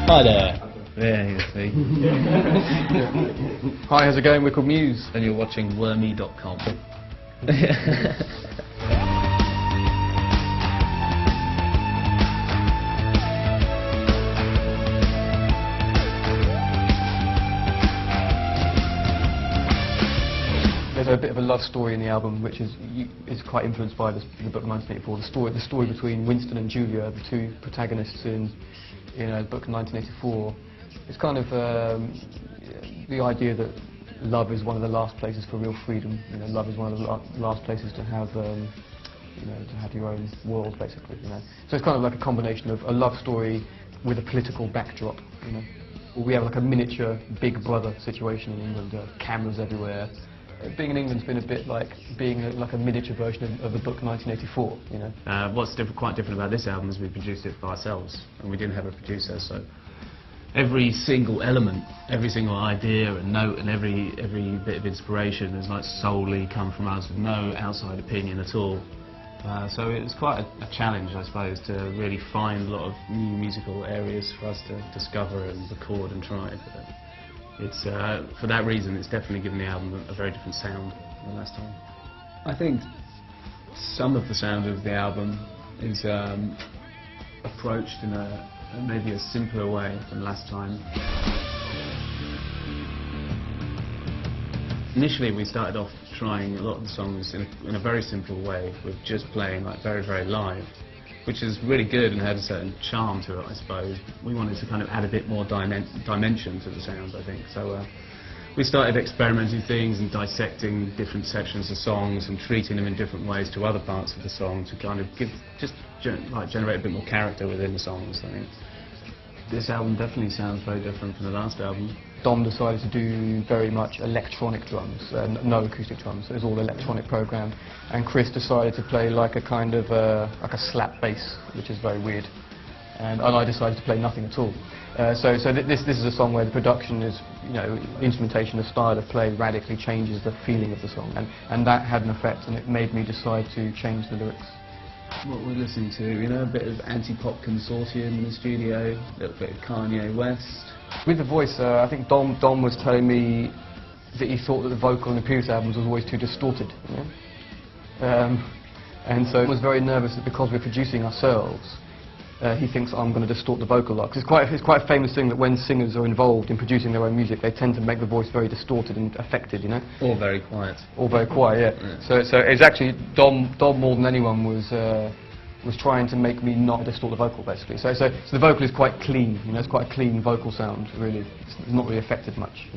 Hi there. There you see. Hi, how's it going? We're called MUSE. And you're watching WorMee.com. There's a bit of a love story in the album, which is quite influenced by the book 1984. The story between Winston and Julia, the two protagonists in the book 1984. It's kind of the idea that love is one of the last places for real freedom. Love is one of the last places to have to have your own world, basically. So it's kind of like a combination of a love story with a political backdrop. We have like a miniature Big Brother situation in England. Cameras everywhere. Being in England's been a bit like being like a miniature version of the book 1984, What's quite different about this album is we produced it by ourselves, and we didn't have a producer, so every single element, every single idea and note and every bit of inspiration has like solely come from us with no outside opinion at all. So it was quite a challenge, I suppose, to really find a lot of new musical areas for us to discover and record and try. It's for that reason, it's definitely given the album a very different sound than last time. I think some of the sound of the album is approached in maybe a simpler way than last time. Initially, we started off trying a lot of the songs in a very simple way, with just playing like very, very live, which is really good and had a certain charm to it, I suppose. We wanted to kind of add a bit more dimension to the sound, I think. So we started experimenting things and dissecting different sections of songs and treating them in different ways to other parts of the song to kind of generate a bit more character within the songs, I think. This album definitely sounds very different from the last album. Dom decided to do very much electronic drums, no acoustic drums. It was all electronic programmed. And Chris decided to play like a kind of like a slap bass, which is very weird. And I decided to play nothing at all. So this is a song where the production is, the instrumentation, the style of play radically changes the feeling of the song, and that had an effect, and it made me decide to change the lyrics. What we're listening to, a bit of anti-pop consortium in the studio, a little bit of Kanye West. With the voice, I think Dom was telling me that he thought that the vocal in the previous albums was always too distorted. And so I was very nervous that because we're producing ourselves, he thinks I'm going to distort the vocal a lot. It's quite a famous thing that when singers are involved in producing their own music, they tend to make the voice very distorted and affected, Or very quiet. Or very quiet, yeah. So it's actually Dom more than anyone was trying to make me not distort the vocal, basically. So the vocal is quite clean, it's quite a clean vocal sound, really. It's not really affected much.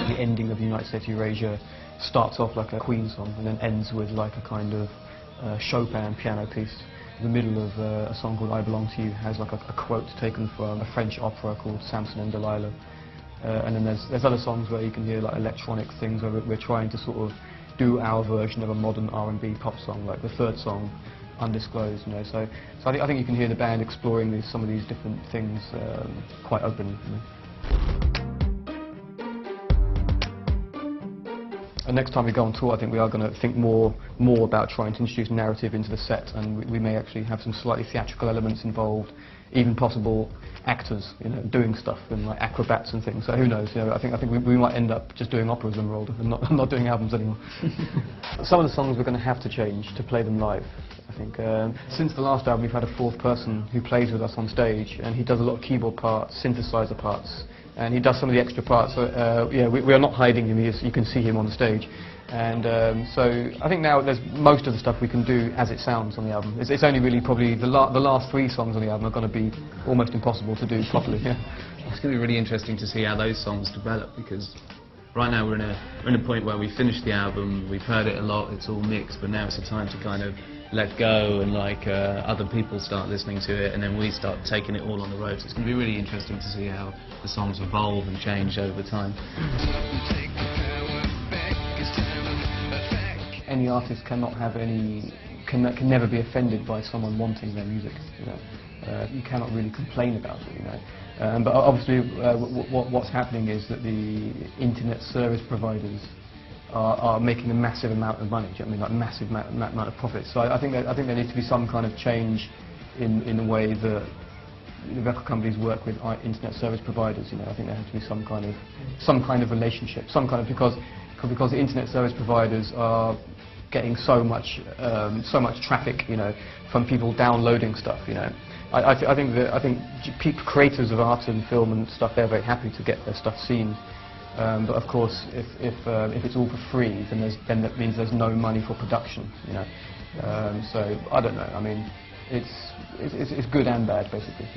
The ending of United States of Eurasia starts off like a Queen song and then ends with like a kind of Chopin piano piece. The middle of a song called I Belong to You has like a quote taken from a French opera called Samson and Delilah. And then there's other songs where you can hear like electronic things where we're trying to sort of do our version of a modern R&B pop song, like the third song, Undisclosed. So I think you can hear the band exploring some of these different things quite openly. And next time we go on tour, I think we are going to think more about trying to introduce narrative into the set, and we may actually have some slightly theatrical elements involved, even possible actors, doing stuff and like acrobats and things. So who knows? I think we might end up just doing operas and rolled and not doing albums anymore. Some of the songs we're going to have to change to play them live. I think since the last album, we've had a fourth person who plays with us on stage, and he does a lot of keyboard parts, synthesizer parts. And he does some of the extra parts, so yeah, we are not hiding him, you can see him on the stage. And so I think now there's most of the stuff we can do as it sounds on the album. It's only really probably the last 3 songs on the album are going to be almost impossible to do properly. Yeah. It's going to be really interesting to see how those songs develop, because right now we're in a point where we finished the album, we've heard it a lot, it's all mixed, but now it's a time to kind of let go and other people start listening to it, and then we start taking it all on the road. So it's going to be really interesting to see how the songs evolve and change over time. Any artist cannot have can never be offended by someone wanting their music. You cannot really complain about it. But obviously, what's happening is that the internet service providers are making a massive amount of money. Do you know what I mean? Like massive amount of profit. So I think there needs to be some kind of change in the way that the record companies work with internet service providers. You know, I think there has to be some kind of relationship, because the internet service providers are getting so much traffic, you know, from people downloading stuff. You know, I think creators of art and film and stuff, they're very happy to get their stuff seen. But of course, if it's all for free, then that means there's no money for production. You know, so I don't know. I mean, it's good and bad, basically.